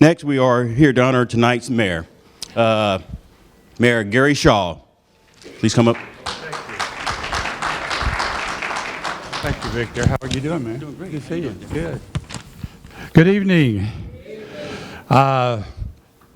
Next, we are here to honor tonight's mayor, Mayor Gary Shaw. Please come up. Thank you, Victor. How are you doing, man? Doing great. Good to see you. Good. Good evening.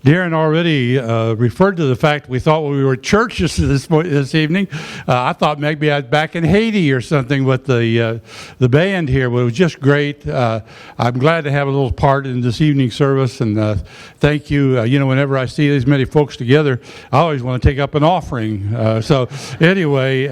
Darren already referred to the fact we thought we were at church this evening. I thought maybe I was back in Haiti or something with the band here, but it was just great. I'm glad to have a little part in this evening's service, and thank you. Whenever I see these many folks together, I always want to take up an offering. So anyway,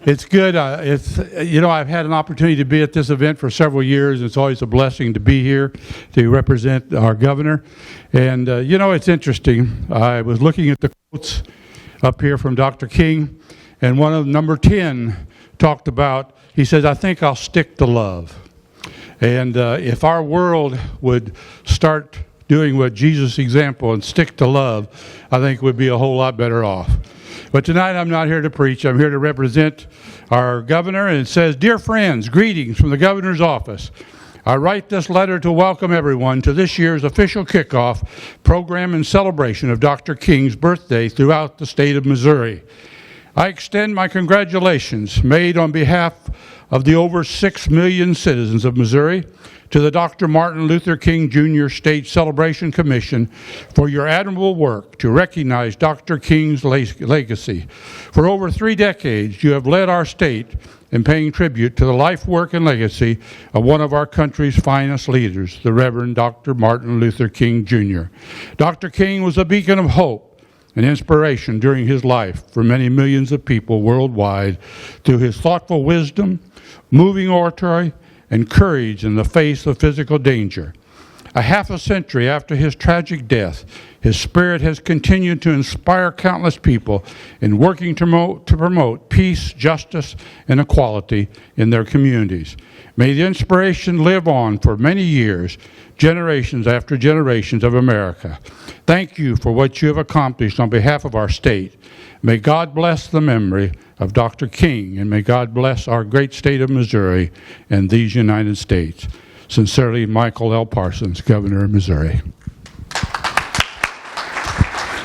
it's good. I've had an opportunity to be at this event for several years. It's always a blessing to be here to represent our governor. And, it's interesting. I was looking at the quotes up here from Dr. King, and one of number 10 talked about, he says, I think I'll stick to love. And if our world would start doing what Jesus' example and stick to love, I think we'd be a whole lot better off. But tonight I'm not here to preach. I'm here to represent our governor, and it says, Dear friends, greetings from the governor's office. I write this letter to welcome everyone to this year's official kickoff program and celebration of Dr. King's birthday throughout the state of Missouri. I extend my congratulations made on behalf of the over 6 million citizens of Missouri to the Dr. Martin Luther King Jr. State Celebration Commission for your admirable work to recognize Dr. King's legacy. For over 3 decades, you have led our state in paying tribute to the life, work, and legacy of one of our country's finest leaders, the Reverend Dr. Martin Luther King Jr. Dr. King was a beacon of hope and inspiration during his life for many millions of people worldwide through his thoughtful wisdom, moving oratory, and courage in the face of physical danger. A half a century after his tragic death, his spirit has continued to inspire countless people in working to promote peace, justice, and equality in their communities. May the inspiration live on for many years, generations after generations of America. Thank you for what you have accomplished on behalf of our state. May God bless the memory of Dr. King, and may God bless our great state of Missouri and these United States. Sincerely, Michael L. Parsons, Governor of Missouri.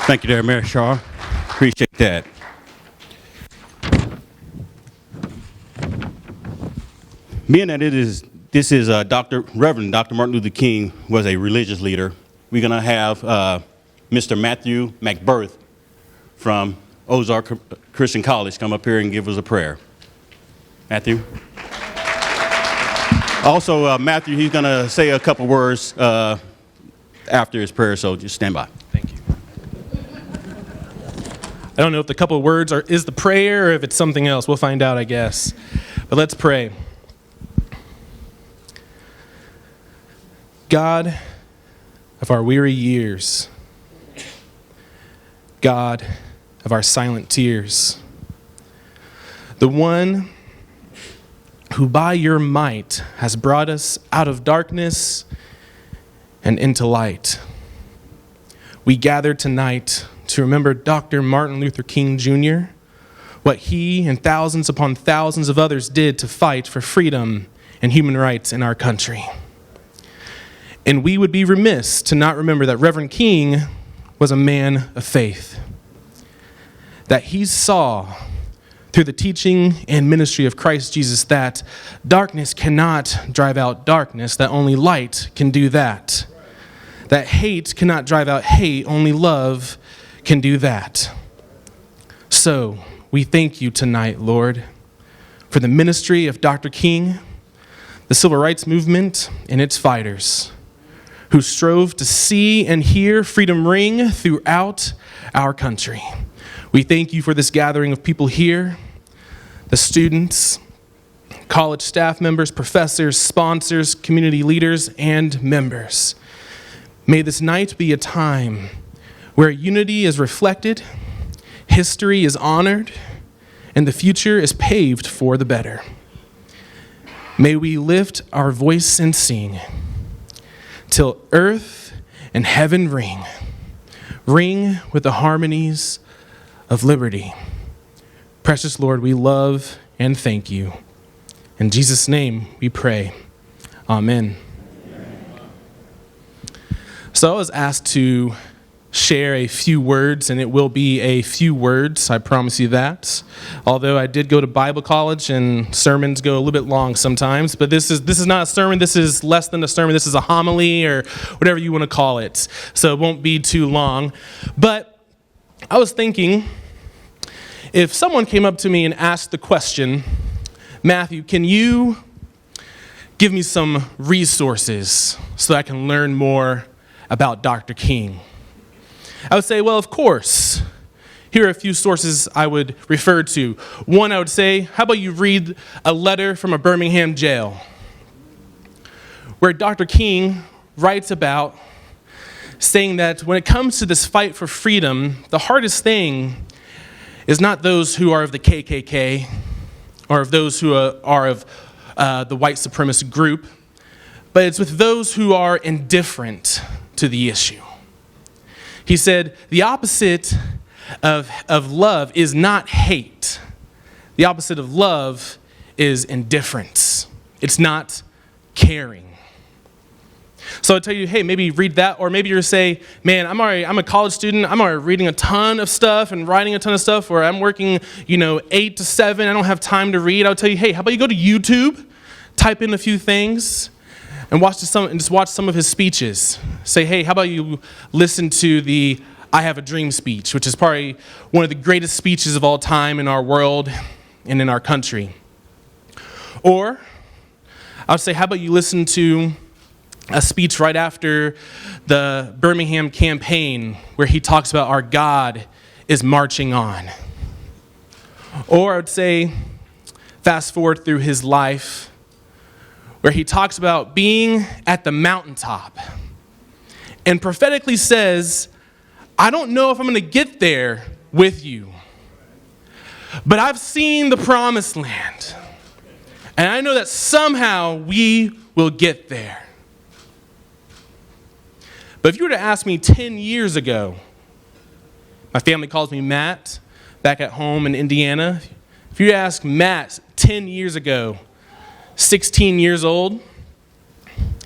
Thank you there, Mayor Shaw. Appreciate that. Being that this is Reverend Dr. Martin Luther King was a religious leader, we're going to have Mr. Matthew McBirth from Ozark Christian College come up here and give us a prayer. Matthew. Also, Matthew, he's going to say a couple words after his prayer, so just stand by. Thank you. I don't know if the couple of words is the prayer or if it's something else. We'll find out, I guess. But let's pray. God of our weary years, God of our silent tears, the one who by your might has brought us out of darkness and into light. We gather tonight to remember Dr. Martin Luther King Jr., what he and thousands upon thousands of others did to fight for freedom and human rights in our country. And we would be remiss to not remember that Reverend King was a man of faith, that he saw through the teaching and ministry of Christ Jesus that darkness cannot drive out darkness, that only light can do that. That hate cannot drive out hate, only love can do that. So, we thank you tonight, Lord, for the ministry of Dr. King, the civil rights movement, and its fighters, who strove to see and hear freedom ring throughout our country. We thank you for this gathering of people here, the students, college staff members, professors, sponsors, community leaders, and members. May this night be a time where unity is reflected, history is honored, and the future is paved for the better. May we lift our voice and sing till earth and heaven ring with the harmonies of liberty. Precious Lord, we love and thank you. In Jesus' name we pray. Amen. So I was asked to share a few words, and it will be a few words, I promise you that. Although I did go to Bible college, and sermons go a little bit long sometimes, but this is not a sermon, this is less than a sermon, this is a homily, or whatever you want to call it. So it won't be too long. But I was thinking, if someone came up to me and asked the question, Matthew, can you give me some resources so that I can learn more about Dr. King? I would say, well, of course. Here are a few sources I would refer to. One, I would say, how about you read a letter from a Birmingham jail where Dr. King writes about saying that when it comes to this fight for freedom, the hardest thing is not those who are of the KKK or of those who are of the white supremacist group, but it's with those who are indifferent to the issue. He said, the opposite of love is not hate. The opposite of love is indifference. It's not caring. So I tell you, hey, maybe read that, or maybe you're say, man, I'm a college student. I'm already reading a ton of stuff and writing a ton of stuff, or I'm working, 8 to 7. I don't have time to read. I'll tell you, hey, how about you go to YouTube, type in a few things, and just watch some of his speeches. Say, hey, how about you listen to the I Have a Dream speech, which is probably one of the greatest speeches of all time in our world and in our country. Or I would say, how about you listen to a speech right after the Birmingham campaign where he talks about our God is marching on. Or I would say, fast forward through his life, where he talks about being at the mountaintop and prophetically says, I don't know if I'm going to get there with you, but I've seen the promised land, and I know that somehow we will get there. But if you were to ask me 10 years ago, my family calls me Matt, back at home in Indiana. If you ask Matt 10 years ago, 16 years old,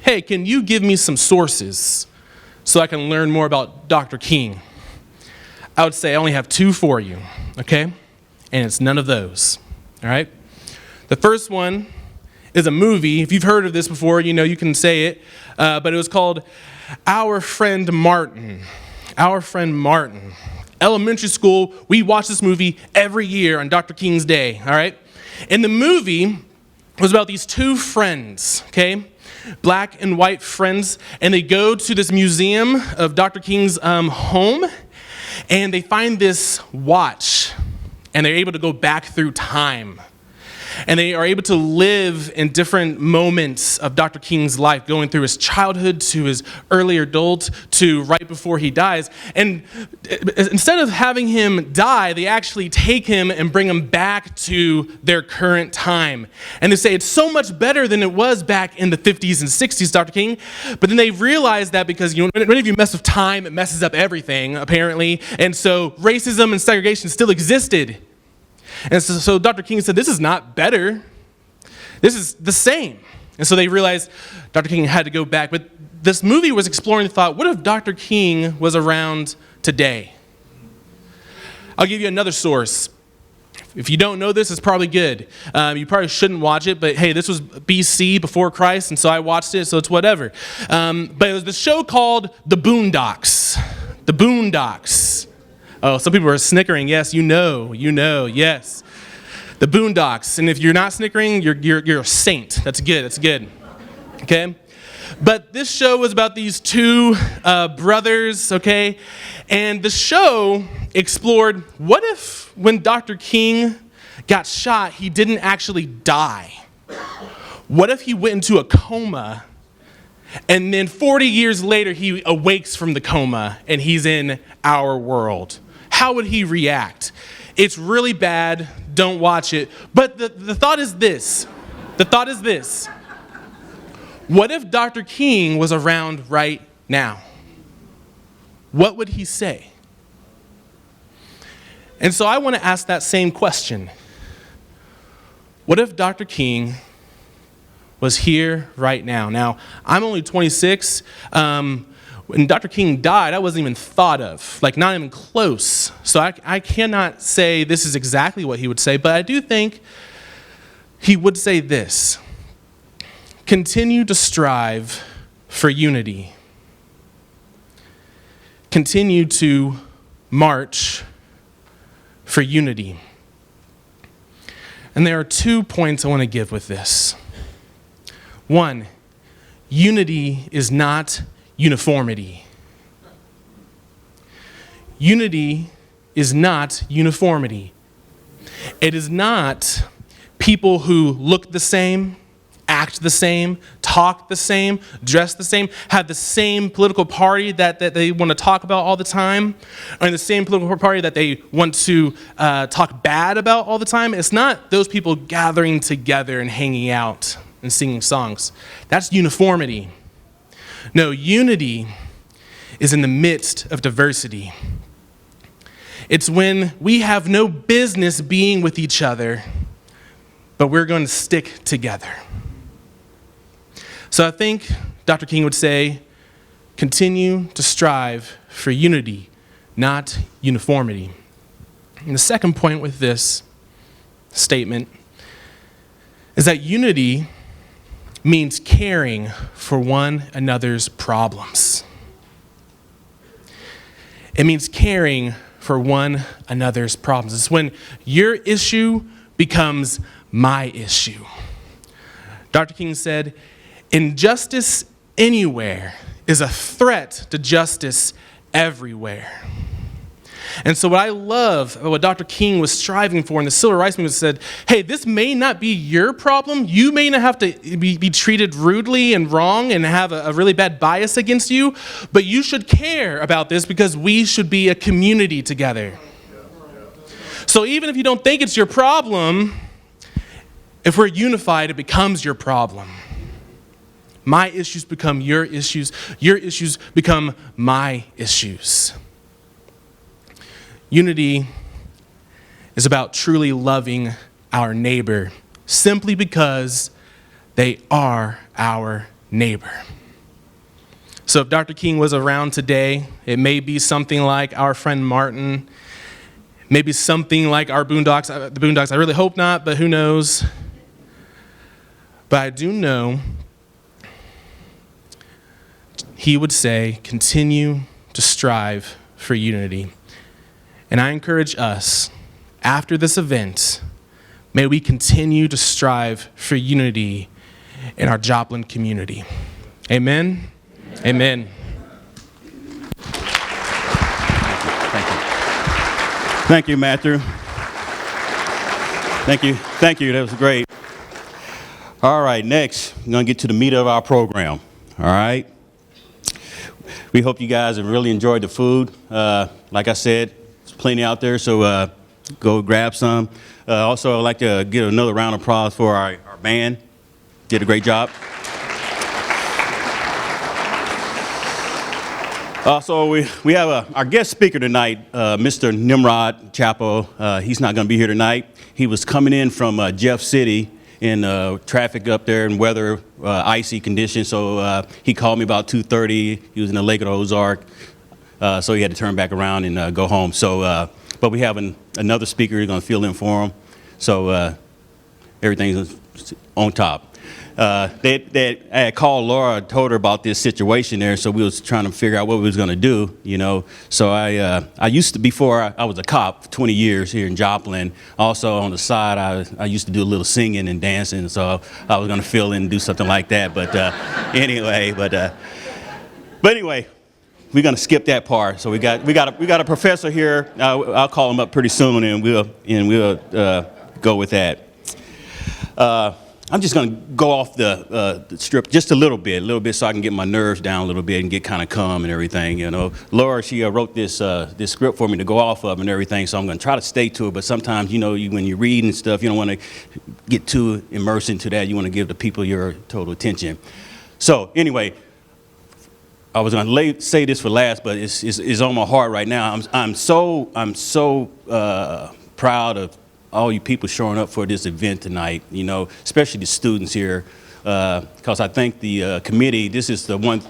hey, can you give me some sources so I can learn more about Dr. King? I would say I only have 2 for you, okay? And it's none of those, all right? The first one is a movie. If you've heard of this before, you can say it, but it was called Our Friend Martin. Our Friend Martin. Elementary school, we watch this movie every year on Dr. King's Day, all right? And the movie was about these 2 friends, okay? Black and white friends, and they go to this museum of Dr. King's home, and they find this watch, and they're able to go back through time. And they are able to live in different moments of Dr. King's life, going through his childhood to his early adult to right before he dies. And instead of having him die, they actually take him and bring him back to their current time. And they say it's so much better than it was back in the 50s and 60s, Dr. King. But then they realize that because when you mess with time, it messes up everything, apparently. And so racism and segregation still existed. And so Dr. King said, this is not better. This is the same. And so they realized Dr. King had to go back. But this movie was exploring the thought, what if Dr. King was around today? I'll give you another source. If you don't know this, it's probably good. You probably shouldn't watch it, but hey, this was BC, before Christ, and so I watched it, so it's whatever. But it was the show called The Boondocks. The Boondocks. Oh, some people are snickering. Yes, you know, yes. The Boondocks. And if you're not snickering, you're a saint. That's good. Okay? But this show was about these 2 brothers, okay? And the show explored, what if when Dr. King got shot, he didn't actually die? What if he went into a coma, and then 40 years later, he awakes from the coma, and he's in our world? How would he react? It's really bad. Don't watch it. But the thought is this. What if Dr. King was around right now? What would he say? And so I want to ask that same question. What if Dr. King was here right now? Now, I'm only 26. when Dr. King died, I wasn't even thought of, like not even close. So I cannot say this is exactly what he would say, but I do think he would say this: continue to strive for unity. Continue to march for unity. And there are 2 points I want to give with this. 1, unity is not uniformity. Unity is not uniformity. It is not people who look the same, act the same, talk the same, dress the same, have the same political party that they want to talk about all the time, or the same political party that they want to talk bad about all the time. It's not those people gathering together and hanging out and singing songs. That's uniformity. No, unity is in the midst of diversity. It's when we have no business being with each other, but we're going to stick together. So I think Dr. King would say, continue to strive for unity, not uniformity. And the second point with this statement is that unity means caring for one another's problems. It means caring for one another's problems. It's when your issue becomes my issue. Dr. King said, injustice anywhere is a threat to justice everywhere. And so what I love, what Dr. King was striving for in the Civil Rights Movement said, hey, this may not be your problem. You may not have to be treated rudely and wrong and have a really bad bias against you, but you should care about this because we should be a community together. So even if you don't think it's your problem, if we're unified, it becomes your problem. My issues become your issues become my issues. Unity is about truly loving our neighbor simply because they are our neighbor. So if Dr. King was around today, it may be something like our friend Martin, maybe something like our Boondocks, the Boondocks. I really hope not, but who knows? But I do know he would say, continue to strive for unity. And I encourage us, after this event, may we continue to strive for unity in our Joplin community. Amen? Amen. Thank you, Matthew. Thank you. That was great. All right, next, we're going to get to the meat of our program. All right? We hope you guys have really enjoyed the food. Like I said, there's plenty out there, so go grab some. Also, I'd like to give another round of applause for our band. Did a great job. Also, we have our guest speaker tonight, Mr. Nimrod Chapo. He's not going to be here tonight. He was coming in from Jeff City in traffic up there and weather, icy conditions. So he called me about 2:30. He was in the Lake of the Ozark. So he had to turn back around and go home. So, but we have another speaker who's going to fill in for him. So everything's on top. I had called Laura, told her about this situation there, so we was trying to figure out what we was going to do, you know. So I used to, before I was a cop for 20 years here in Joplin, also on the side, I used to do a little singing and dancing, so I was going to fill in and do something like that. But anyway, we're going to skip that part. So we got a professor here. I'll call him up pretty soon, and we'll go with that. I'm just going to go off the strip just a little bit, so I can get my nerves down a little bit and get kind of calm and everything, you know. Laura, she wrote this script for me to go off of and everything, so I'm going to try to stay to it. But sometimes, you know, when you read and stuff, you don't want to get too immersed into that. You want to give the people your total attention. So anyway, I was going to say this for last, but it's on my heart right now. I'm so proud of all you people showing up for this event tonight, you know, especially the students here, because I think the committee, this is the one.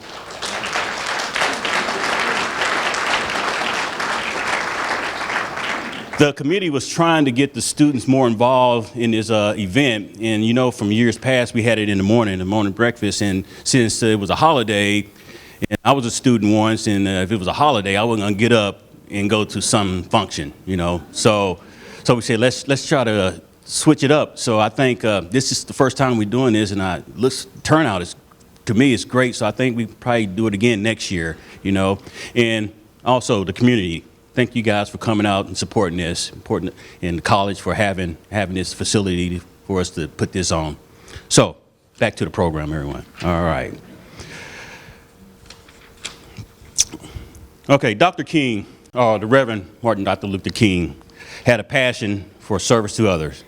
The committee was trying to get the students more involved in this event. And, you know, from years past, we had it in the morning breakfast. And since it was a holiday, and I was a student once, and if it was a holiday, I wasn't going to get up and go to some function, you know. So we said, let's try to switch it up. So I think this is the first time we're doing this, and turnout is, to me, it's great. So I think we probably do it again next year, you know. And also the community. Thank you guys for coming out and supporting this. Important in college for having this facility for us to put this on. So back to the program, everyone. All right. Okay, Dr. King, the Reverend Martin Dr. Luther King, had a passion for service to others.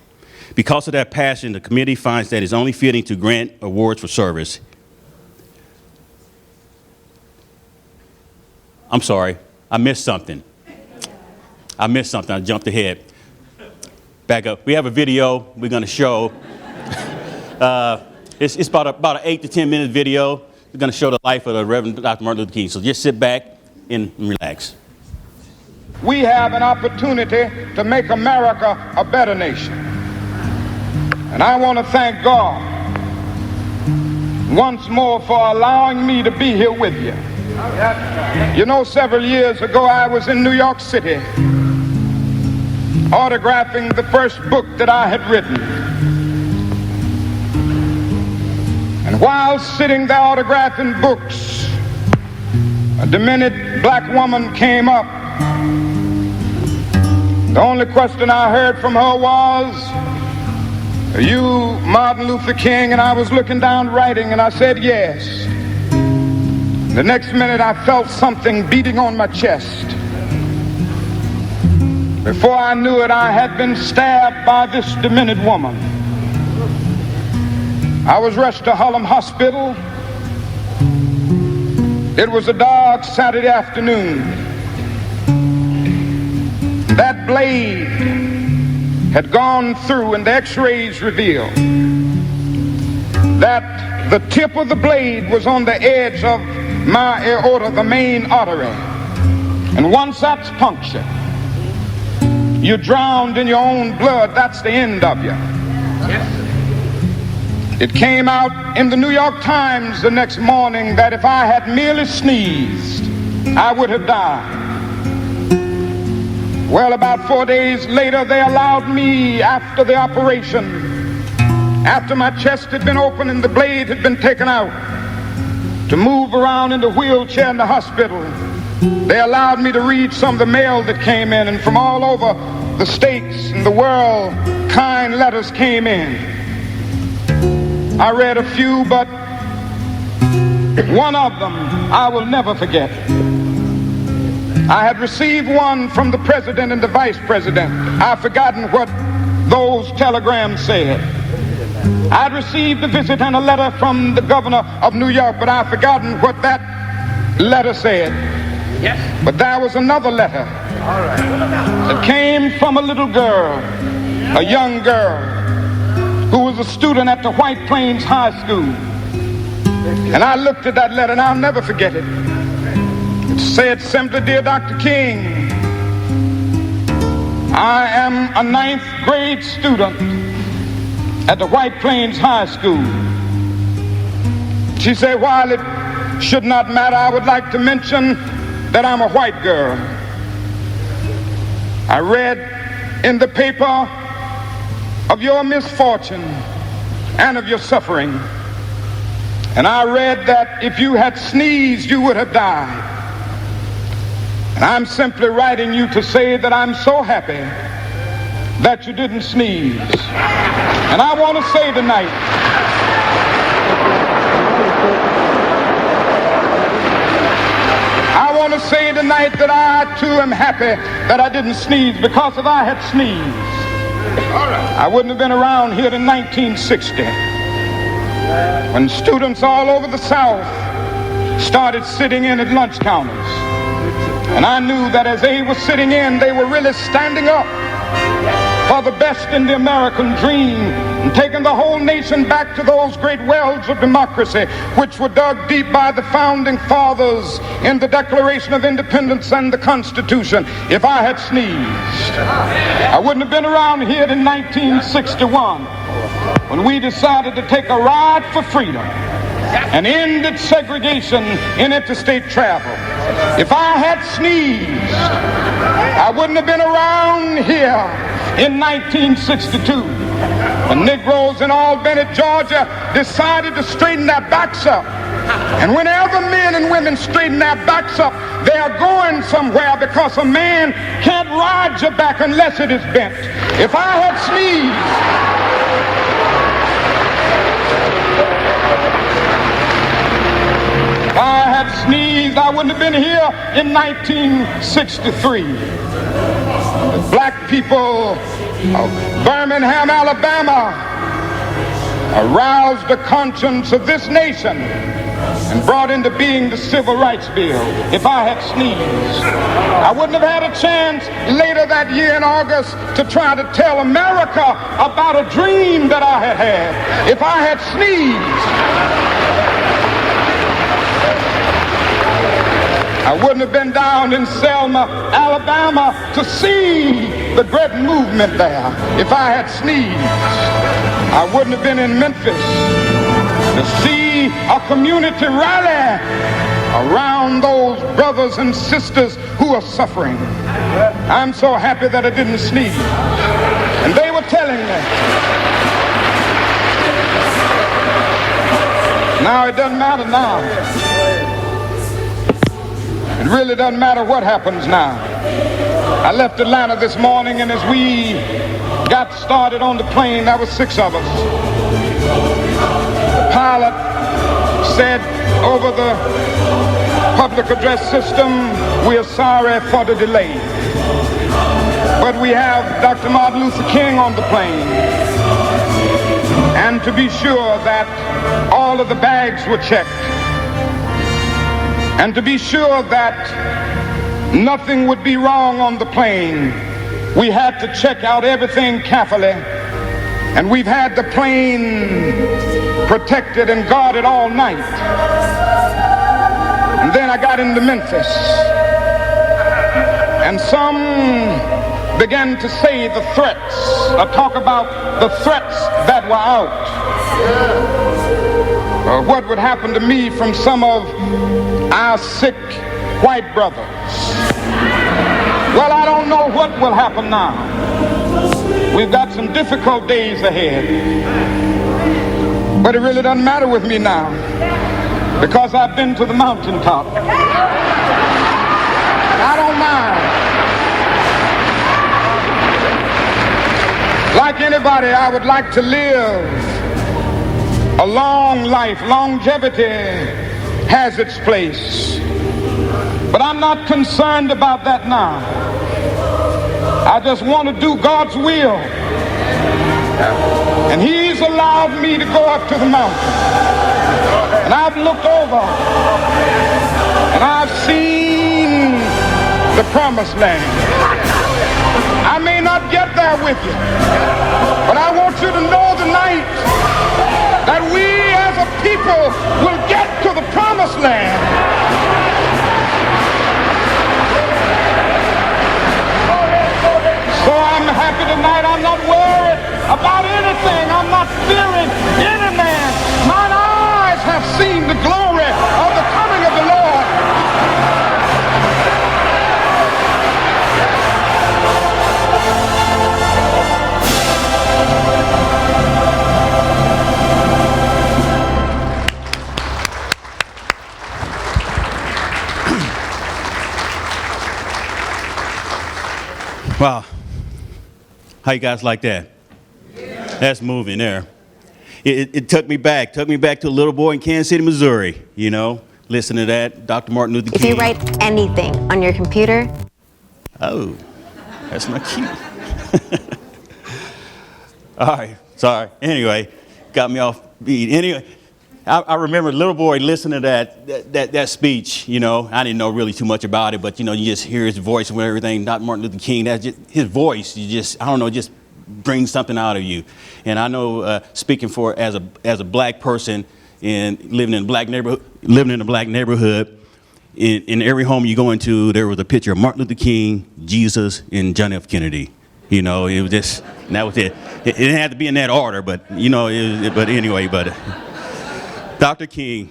Because of that passion, the committee finds that it's only fitting to grant awards for service. I'm sorry, I missed something. I jumped ahead. Back up. We have a video we're going to show. It's about an 8 to 10 minute video. We're going to show the life of the Reverend Dr. Martin Luther King. So just sit back and relax. We have an opportunity to make America a better nation. And I want to thank God once more for allowing me to be here with you. You know, several years ago, I was in New York City autographing the first book that I had written. And while sitting there autographing books, a demented black woman came up. The only question I heard from her was, "Are you Martin Luther King?" And I was looking down writing, and I said, "Yes." The next minute, I felt something beating on my chest. Before I knew it, I had been stabbed by this demented woman. I was rushed to Harlem Hospital. It was a dark Saturday afternoon. That blade had gone through, and the x-rays revealed that the tip of the blade was on the edge of my aorta, the main artery. And once that's punctured, you're drowned in your own blood. That's the end of you. It came out in the New York Times the next morning that if I had merely sneezed, I would have died. Well, about 4 days later, they allowed me, after the operation, after my chest had been opened and the blade had been taken out, to move around in the wheelchair in the hospital. They allowed me to read some of the mail that came in, and from all over the states and the world, kind letters came in. I read a few, but one of them I will never forget. I had received one from the president and the vice president. I've forgotten what those telegrams said. I'd received a visit and a letter from the governor of New York, but I've forgotten what that letter said. Yes. But there was another letter that came from a little girl, a young girl, who was a student at the White Plains High School. And I looked at that letter, and I'll never forget it. It said simply, "Dear Dr. King, I am a 9th grade student at the White Plains High School." She said, "While it should not matter, I would like to mention that I'm a white girl. I read in the paper of your misfortune and of your suffering. And I read that if you had sneezed, you would have died. And I'm simply writing you to say that I'm so happy that you didn't sneeze." And I want to say tonight, that I too am happy that I didn't sneeze, because if I had sneezed, I wouldn't have been around here in 1960, when students all over the South started sitting in at lunch counters. And I knew that as they were sitting in, they were really standing up for for the best in the American dream and taking the whole nation back to those great wells of democracy which were dug deep by the founding fathers in the Declaration of Independence and the Constitution. If I had sneezed, I wouldn't have been around here in 1961 when we decided to take a ride for freedom and ended segregation in interstate travel. If I had sneezed, I wouldn't have been around here in 1962 when Negroes in Albany, Georgia decided to straighten their backs up. And whenever men and women straighten their backs up, they are going somewhere, because a man can't ride your back unless it is bent. If I had sneezed, if I had sneezed, I wouldn't have been here in 1963. The black people of Birmingham, Alabama, aroused the conscience of this nation and brought into being the Civil Rights Bill. If I had sneezed, I wouldn't have had a chance later that year in August to try to tell America about a dream that I had had. If I had sneezed, I wouldn't have been down in Selma, Alabama to see the great movement there. If I had sneezed, I wouldn't have been in Memphis to see a community rally around those brothers and sisters who are suffering. I'm so happy that I didn't sneeze. And they were telling me, now it doesn't matter now. It really doesn't matter what happens now. I left Atlanta this morning, and as we got started on the plane, there were 6 of us. The pilot said over the public address system, "We are sorry for the delay, but we have Dr. Martin Luther King on the plane, and to be sure that all of the bags were checked, and to be sure that nothing would be wrong on the plane, we had to check out everything carefully, and we've had the plane protected and guarded all night." And then I got into Memphis, and some began to say the threats, or talk about the threats that were out. What would happen to me from some of our sick white brothers? Well, I don't know what will happen now. We've got some difficult days ahead. But it really doesn't matter with me now, because I've been to the mountaintop. I don't mind. Like anybody, I would like to live a long life. Longevity has its place. But I'm not concerned about that now. I just want to do God's will. And He's allowed me to go up to the mountain. And I've looked over, and I've seen the promised land. I may not get there with you, but I want you to know tonight that we as a people will get to the promised land. So I'm happy tonight. I'm not worried about anything. I'm not fearing any man. Mine eyes have seen the glory of the coming of the Lord. Wow. How you guys like that? That's moving there. It took me back to a little boy in Kansas City, Missouri, you know, listen to that, Dr. Martin Luther King. If you write anything on your computer. Oh, that's not cute. All right, sorry. Anyway, got me off beat. Anyway, I remember a little boy listening to that speech, you know. I didn't know really too much about it, but, you know, you just hear his voice and everything. Dr. Martin Luther King, that's just his voice. You just, I don't know, just bring something out of you. And I know, speaking for as a black person and living in a black neighborhood, in every home you go into, there was a picture of Martin Luther King, Jesus, and John F. Kennedy. You know, it was just, and that was it. It didn't have to be in that order, but you know, but anyway, Dr. King,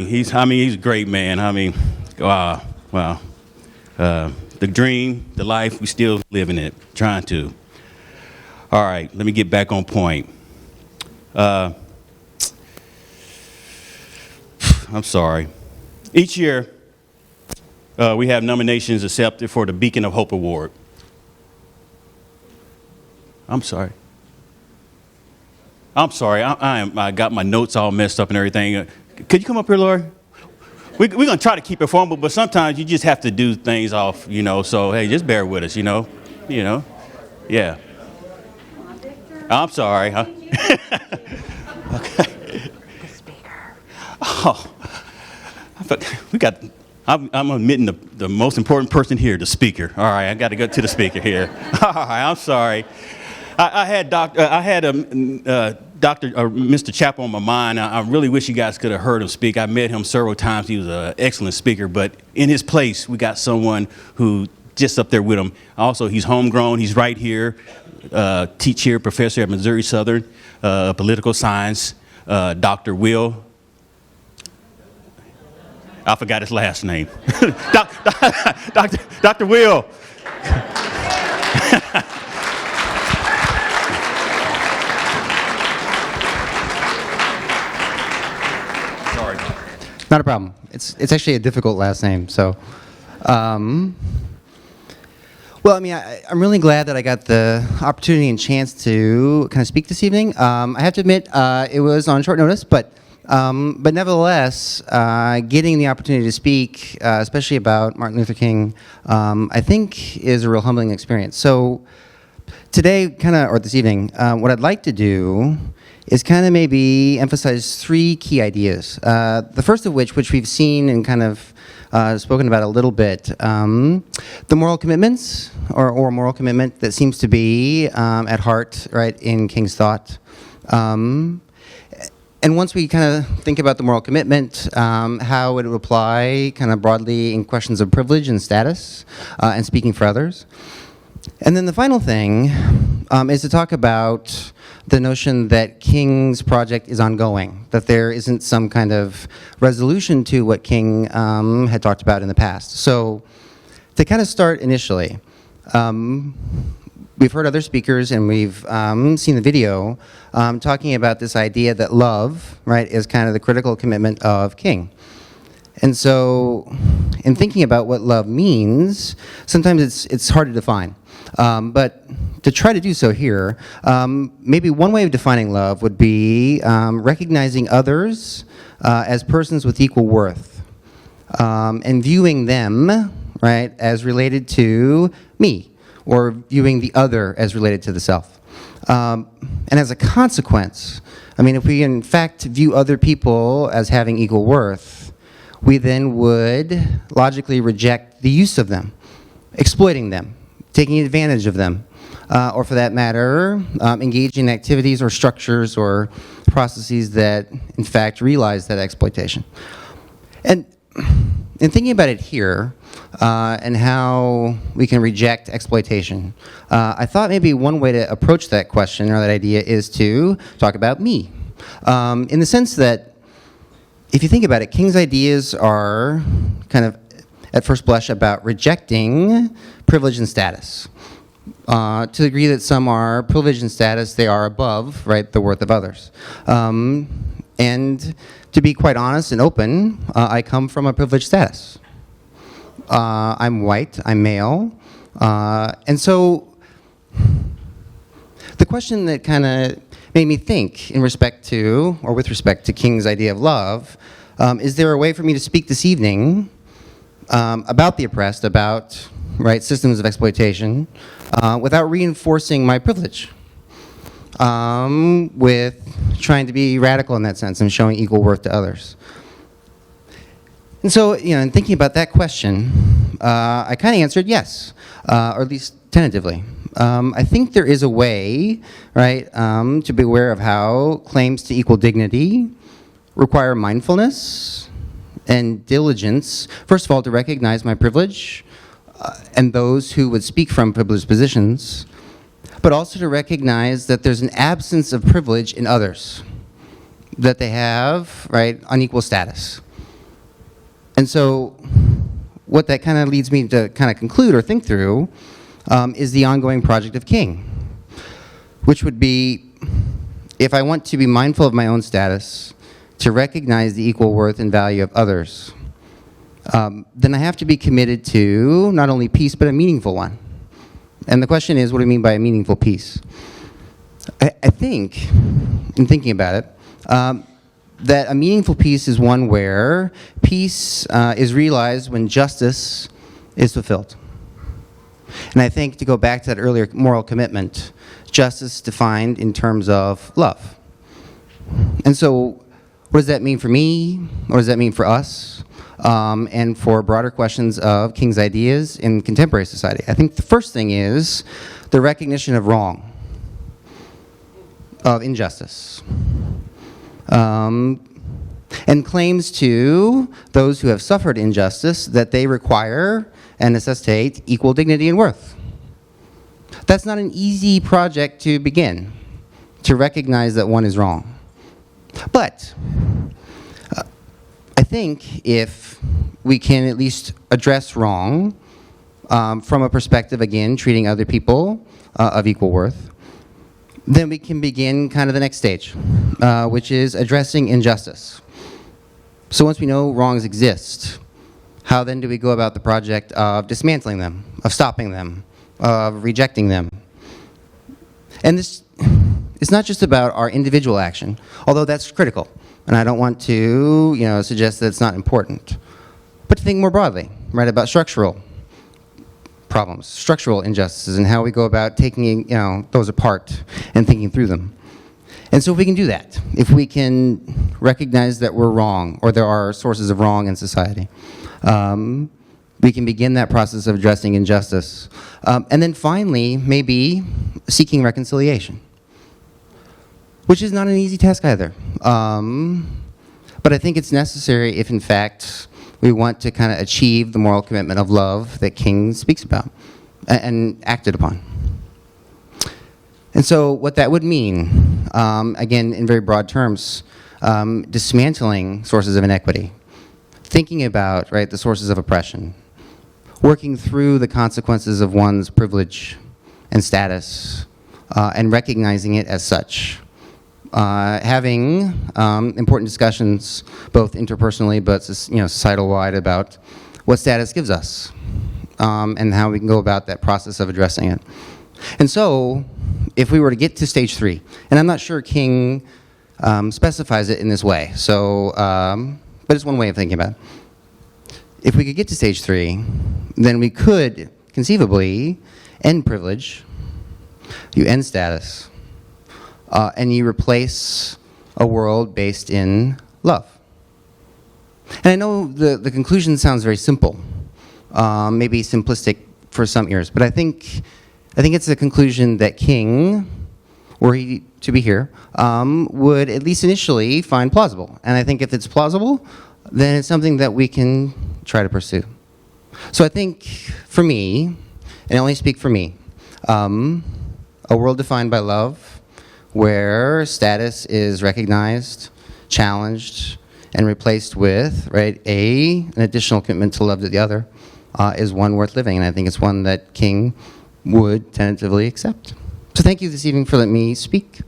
he's a great man. I mean, wow. The dream, the life, we still living it, trying to. All right, let me get back on point. I'm sorry. Each year, we have nominations accepted for the Beacon of Hope Award. I'm sorry. I got my notes all messed up and everything. Could you come up here, Lori? We're going to try to keep it formal, but sometimes you just have to do things off, you know, so, hey, just bear with us, you know, yeah. I'm sorry, huh? Okay. Oh, I'm admitting the most important person here, the speaker. All right, I got to go to the speaker here. All right, I'm sorry. I had Mr. Chappell on my mind. I really wish you guys could have heard him speak. I met him several times. He was an excellent speaker, but in his place, we got someone who just up there with him. Also, he's homegrown. He's right here, teach here, professor at Missouri Southern, political science, Dr. Will. I forgot his last name. Dr. Will. Not a problem. It's actually a difficult last name. So, well, I mean, I'm really glad that I got the opportunity and chance to kind of speak this evening. I have to admit, it was on short notice, but nevertheless, getting the opportunity to speak, especially about Martin Luther King, I think is a real humbling experience. So today, or this evening, what I'd like to do is kind of maybe emphasize three key ideas. The first of which we've seen and kind of spoken about a little bit, the moral commitments, or moral commitment that seems to be at heart, right, in King's thought. And once we kind of think about the moral commitment, how it would apply kind of broadly in questions of privilege and status and speaking for others. And then the final thing is to talk about the notion that King's project is ongoing, that there isn't some kind of resolution to what King had talked about in the past. So to kind of start initially, we've heard other speakers and we've seen the video talking about this idea that love, right, is kind of the critical commitment of King. And so in thinking about what love means, sometimes it's hard to define. But to try to do so here, maybe one way of defining love would be recognizing others as persons with equal worth and viewing them, right, as related to me, or viewing the other as related to the self. And as a consequence, I mean, if we in fact view other people as having equal worth, we then would logically reject the use of them, exploiting them, taking advantage of them, or for that matter, engaging in activities or structures or processes that in fact realize that exploitation. And in thinking about it here, and how we can reject exploitation, I thought maybe one way to approach that question or that idea is to talk about me. In the sense that, if you think about it, King's ideas are kind of, at first blush, about rejecting privilege and status. To the degree that some are privileged in status, they are above, right, the worth of others. And to be quite honest and open, I come from a privileged status. I'm white, I'm male, and so the question that kind of made me think in respect to, or with respect to King's idea of love, is there a way for me to speak this evening about the oppressed, about, right, systems of exploitation, without reinforcing my privilege, with trying to be radical in that sense and showing equal worth to others? And so, in thinking about that question, I kind of answered yes, or at least tentatively. I think there is a way, right, to be aware of how claims to equal dignity require mindfulness and diligence, first of all, to recognize my privilege and those who would speak from privileged positions, but also to recognize that there's an absence of privilege in others, that they have, right, unequal status. And so what that kind of leads me to kind of conclude or think through is the ongoing project of King, which would be, if I want to be mindful of my own status, to recognize the equal worth and value of others, then I have to be committed to not only peace, but a meaningful one. And the question is, what do you mean by a meaningful peace? I think, in thinking about it, that a meaningful peace is one where peace is realized when justice is fulfilled. And I think, to go back to that earlier moral commitment, justice defined in terms of love. And so, what does that mean for me? What does that mean for us? And for broader questions of King's ideas in contemporary society? I think the first thing is the recognition of wrong, of injustice, and claims to those who have suffered injustice that they require and necessitate equal dignity and worth. That's not an easy project to begin, to recognize that one is wrong. But I think if we can at least address wrong from a perspective, again, treating other people of equal worth, then we can begin kind of the next stage, which is addressing injustice. So once we know wrongs exist, how then do we go about the project of dismantling them, of stopping them, of rejecting them? And this is not just about our individual action, although that's critical. And I don't want to, suggest that it's not important. But to think more broadly, right, about structural problems, structural injustices, and how we go about taking, those apart and thinking through them. And so if we can do that, if we can recognize that we're wrong, or there are sources of wrong in society, we can begin that process of addressing injustice. And then finally, maybe seeking reconciliation, which is not an easy task either. But I think it's necessary if, in fact, we want to kind of achieve the moral commitment of love that King speaks about and acted upon. And so what that would mean, again, in very broad terms, dismantling sources of inequity, thinking about, right, the sources of oppression, working through the consequences of one's privilege and status, and recognizing it as such. Having important discussions, both interpersonally but societal-wide, about what status gives us, and how we can go about that process of addressing it. And so, if we were to get to stage 3, and I'm not sure King specifies it in this way, so, but it's one way of thinking about it. If we could get to stage 3, then we could conceivably end privilege, you end status, and you replace a world based in love. And I know the conclusion sounds very simple, maybe simplistic for some ears, but I think it's a conclusion that King, were he to be here, would at least initially find plausible. And I think if it's plausible, then it's something that we can try to pursue. So I think for me, and I only speak for me, a world defined by love, where status is recognized, challenged, and replaced with, right, an additional commitment to love to the other, is one worth living. And I think it's one that King would tentatively accept. So thank you this evening for letting me speak.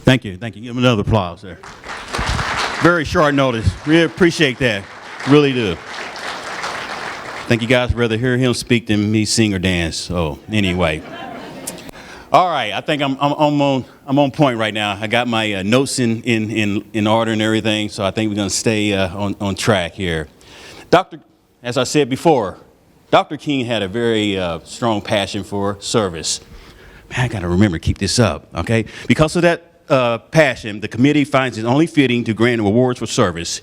Thank you. Give him another applause there. Very short notice. Really appreciate that. Really do. I think you guys rather hear him speak than me sing or dance. So anyway. All right. I think I'm on point right now. I got my notes in order and everything. So I think we're going to stay on track here. As I said before, Dr. King had a very strong passion for service. man, I got to remember to keep this up, okay? Because of that passion, the committee finds it only fitting to grant awards for service.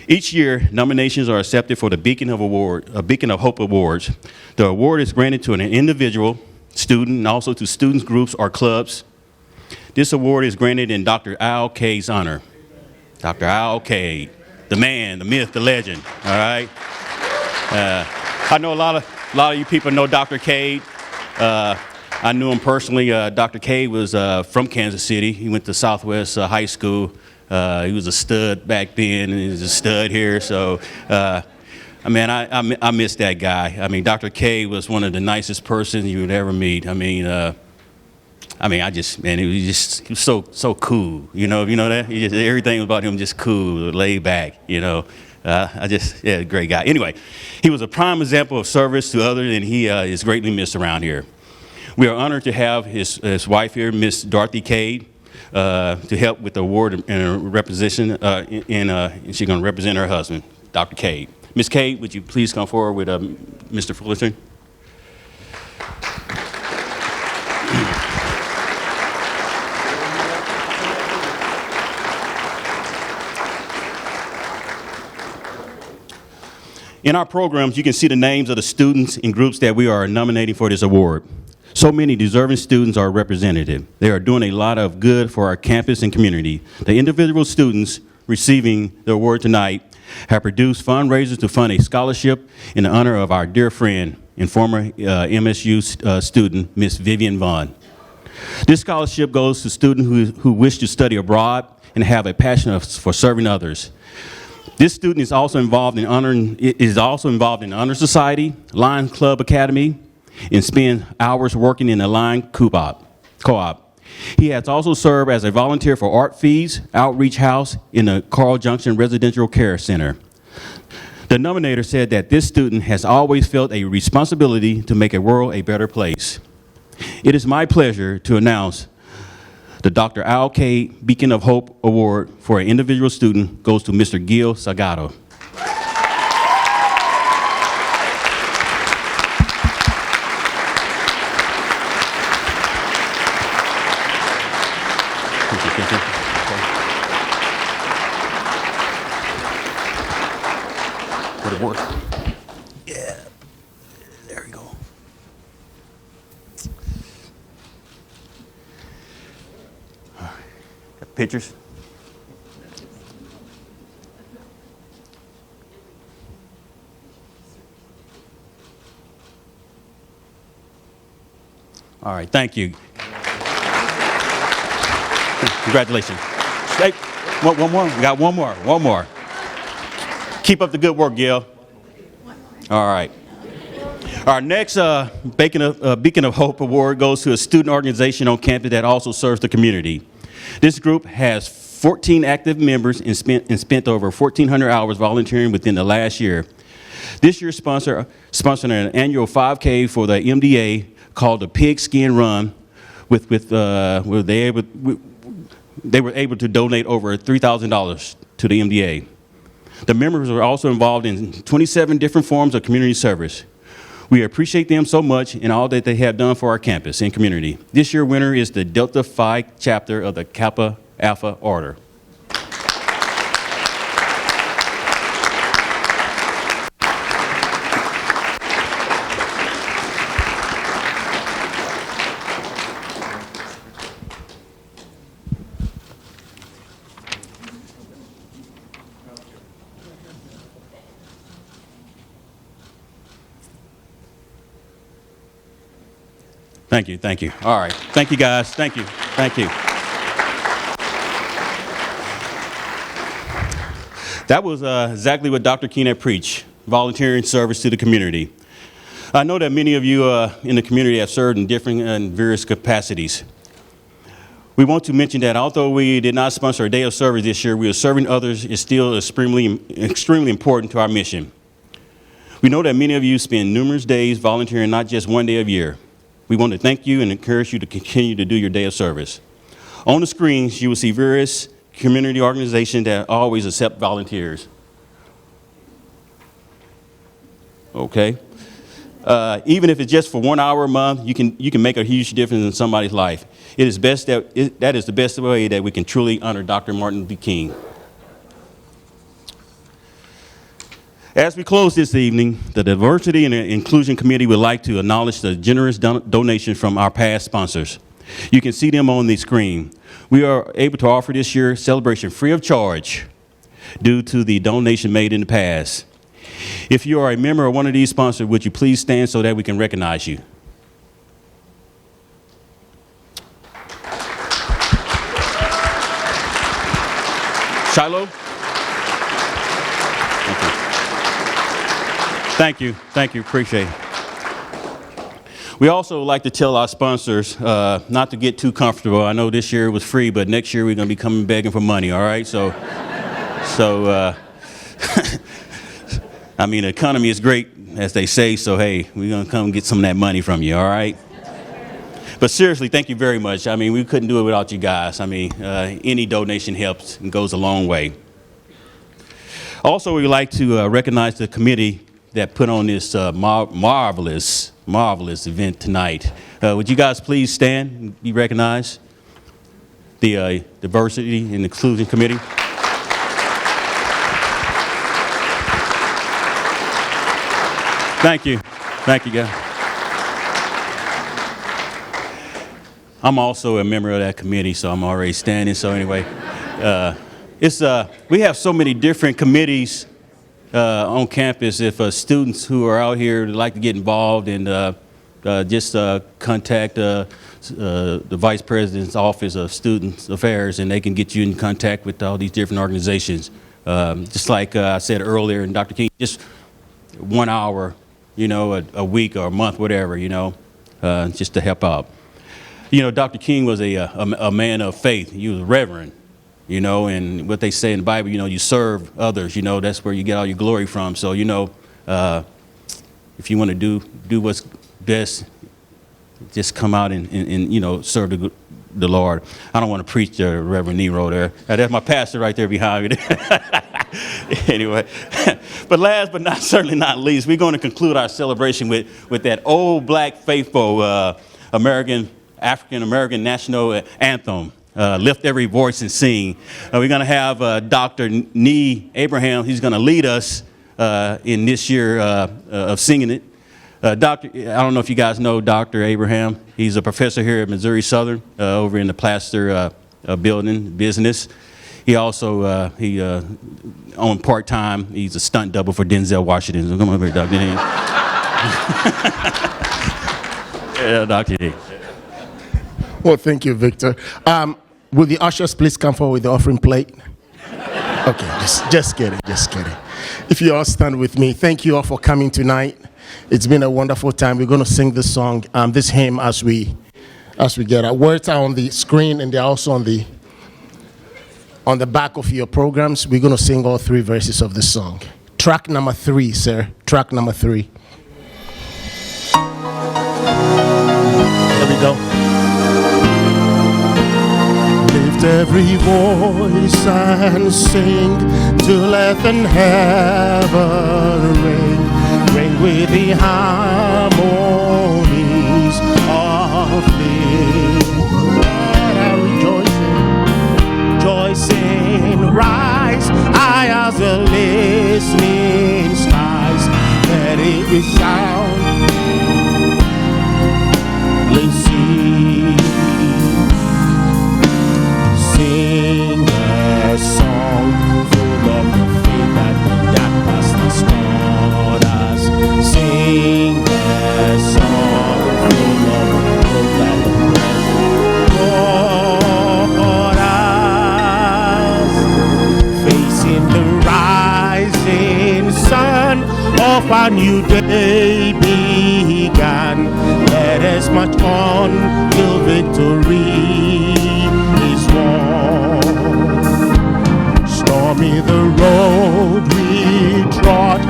Each year, nominations are accepted for the Beacon of Hope Awards. The award is granted to an individual, student, and also to students, groups, or clubs. This award is granted in Dr. Al Kade's honor. Dr. Al Kade, the man, the myth, the legend, all right? I know a lot of you people know Dr. Kade. I knew him personally. Dr. Kade was from Kansas City. He went to Southwest High School. He was a stud back then, and he's a stud here. So, I miss that guy. I mean, Dr. Kade was one of the nicest persons you would ever meet. He was so cool. You know that? Everything about him just cool, laid back. Great guy. Anyway, he was a prime example of service to others, and he is greatly missed around here. We are honored to have his wife here, Miss Dorothy Kade, to help with the award and representation, and she's going to represent her husband, Dr. Kade. Ms. Kade, would you please come forward with Mr. Fullerton? In our programs, you can see the names of the students and groups that we are nominating for this award. So many deserving students are represented. They are doing a lot of good for our campus and community. The individual students receiving the award tonight have produced fundraisers to fund a scholarship in honor of our dear friend and former MSU student, Miss Vivian Vaughn. This scholarship goes to students who wish to study abroad and have a passion for serving others. This student is also involved in Honor Society, Lions Club Academy, and spends hours working in the Lion Co-op. He has also served as a volunteer for Art Feeds, Outreach House in the Carl Junction Residential Care Center. The nominator said that this student has always felt a responsibility to make a world a better place. It is my pleasure to announce the Dr. Al Kade Beacon of Hope Award for an individual student goes to Mr. Gil Salgado. Would it work? Yeah. There we go. All right. Got pictures? All right, thank you. Congratulations. Hey, one more. We got one more. Keep up the good work, Gil. All right. Our next Beacon of Hope Award goes to a student organization on campus that also serves the community. This group has 14 active members and spent over 1,400 hours volunteering within the last year. This year sponsored an annual 5K for the MDA called the Pigskin Run, where they were able to donate over $3,000 to the MDA. The members were also involved in 27 different forms of community service. We appreciate them so much and all that they have done for our campus and community. This year's winner is the Delta Phi chapter of the Kappa Alpha Order. Thank you. All right. Thank you, guys. Thank you. That was exactly what Dr. Keenan preached, volunteering service to the community. I know that many of you in the community have served in different and various capacities. We want to mention that although we did not sponsor a day of service this year, we are serving others is still extremely important to our mission. We know that many of you spend numerous days volunteering, not just one day a year. We want to thank you and encourage you to continue to do your day of service. On the screens, you will see various community organizations that always accept volunteers. Okay. Even if it's just for 1 hour a month, you can make a huge difference in somebody's life. It is best that is the best way that we can truly honor Dr. Martin Luther King. As we close this evening, the Diversity and Inclusion Committee would like to acknowledge the generous donation from our past sponsors. You can see them on the screen. We are able to offer this year's celebration free of charge due to the donation made in the past. If you are a member of one of these sponsors, would you please stand so that we can recognize you? Shiloh? Thank you. Thank you. Appreciate it. We also like to tell our sponsors not to get too comfortable. I know this year was free, but next year we're going to be coming begging for money, all right? So I mean, the economy is great, as they say, so hey, we're going to come get some of that money from you, all right? But seriously, thank you very much. I mean, we couldn't do it without you guys. I mean, any donation helps and goes a long way. Also, we'd like to recognize the committee that put on this marvelous event tonight. Would you guys please stand and be recognized? The Diversity and Inclusion Committee. Thank you. Thank you, guys. I'm also a member of that committee, so I'm already standing. So anyway, we have so many different committees on campus. If students who are out here would like to get involved and just contact the Vice President's Office of Student Affairs, and they can get you in contact with all these different organizations. Just like I said earlier, and Dr. King, just 1 hour, you know, a week or a month, whatever, you know, just to help out. You know, Dr. King was a man of faith. He was a reverend, you know, and what they say in the Bible, you know, you serve others, you know, that's where you get all your glory from. So, you know, if you want to do what's best, just come out and you know, serve the Lord. I don't want to preach the Reverend Nero there. That's my pastor right there behind me. Anyway, but last but certainly not least, we're going to conclude our celebration with that old black faithful African-American national anthem, Lift Every Voice and Sing. We're going to have Dr. Nee Abraham. He's going to lead us in this year of singing it. Doctor, I don't know if you guys know Dr. Abraham. He's a professor here at Missouri Southern over in the Plaster building business. He also, on part-time, he's a stunt double for Denzel Washington. So come over here, Dr. Nee. Yeah, Dr. Nee. Well, thank you, Victor. Will the ushers please come forward with the offering plate? Okay, just kidding. If you all stand with me, thank you all for coming tonight. It's been a wonderful time. We're going to sing this song, this hymn as we get our words are on the screen, and they're also on the back of your programs. We're going to sing all 3 verses of this song. Track number 3, sir. Track number 3. Here we go. Lift every voice and sing till earth and heaven ring. Ring with the harmonies of thee. Let our rejoicing rise high as the listening skies. Let it resound. Let's sing a song full of the faith that has taught us. Sing a song full of the hope that taught us. Facing the rising sun of a new day began. Let us march on till victory is won. Stormy the road we trod,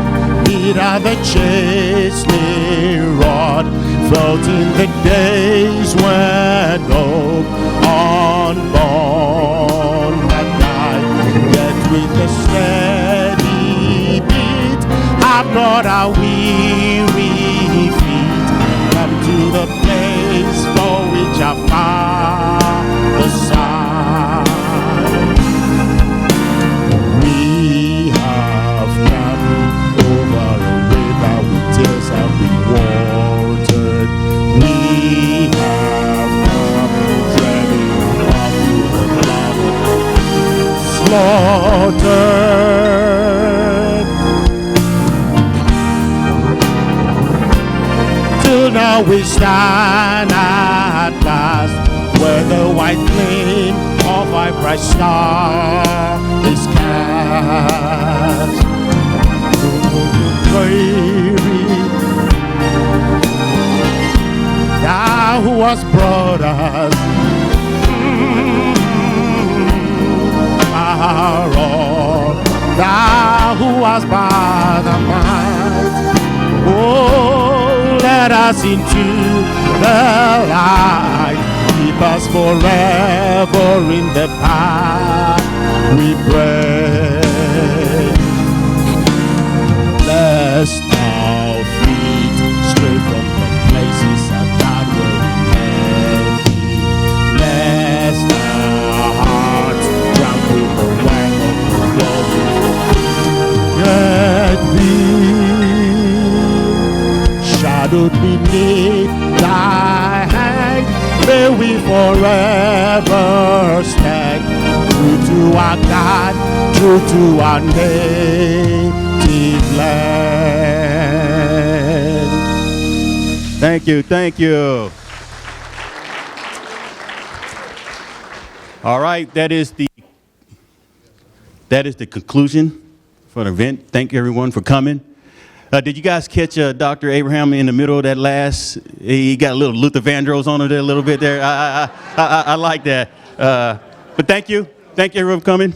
bitter the chastening rod, felt in the days when hope unborn had died. Yet with a steady beat, have not our weary feet the place for which our Father sighed. We have come over a river with tears have been watered. We have come treading up to the blood slaughtered. Till now we stand at last, where the white flame of our bright star is cast. Baby, thou who hast brought us our all, thou who hast by the might, oh, let us into the light, keep us forever in the path we pray. Lest our feet stray from the places that were heavy, lest our hearts drown with the wine of the glory. Yet be shadowed beneath thy hand, may we forever stand true to our God, true to our native land. Thank you, thank you. All right, that is the conclusion for the event. Thank you everyone for coming. Did you guys catch Dr. Abraham in the middle of that last? He got a little Luther Vandross on it there, a little bit there. I like that. But thank you everyone for coming.